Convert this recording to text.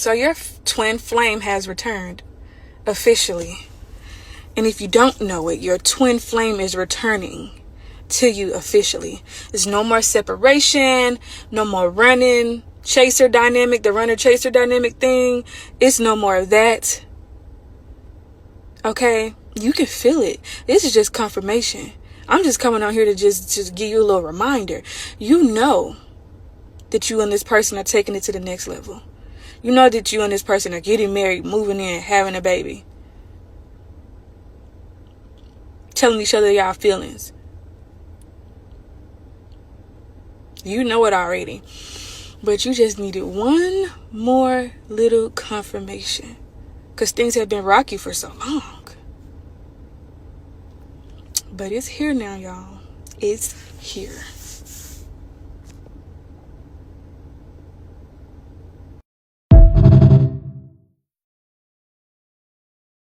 So your twin flame has returned officially. And if you don't know it, your twin flame is returning to you officially. There's no more separation, no more running, chaser dynamic, the runner chaser dynamic thing. It's no more of that. Okay? You can feel it. This is just confirmation. I'm just coming on here to just give you a little reminder. You know that you and this person are taking it to the next level. You know that you and this person are getting married, moving in, having a baby. Telling each other y'all feelings. You know it already. But you just needed one more little confirmation. Because things have been rocky for so long. But it's here now, y'all. It's here.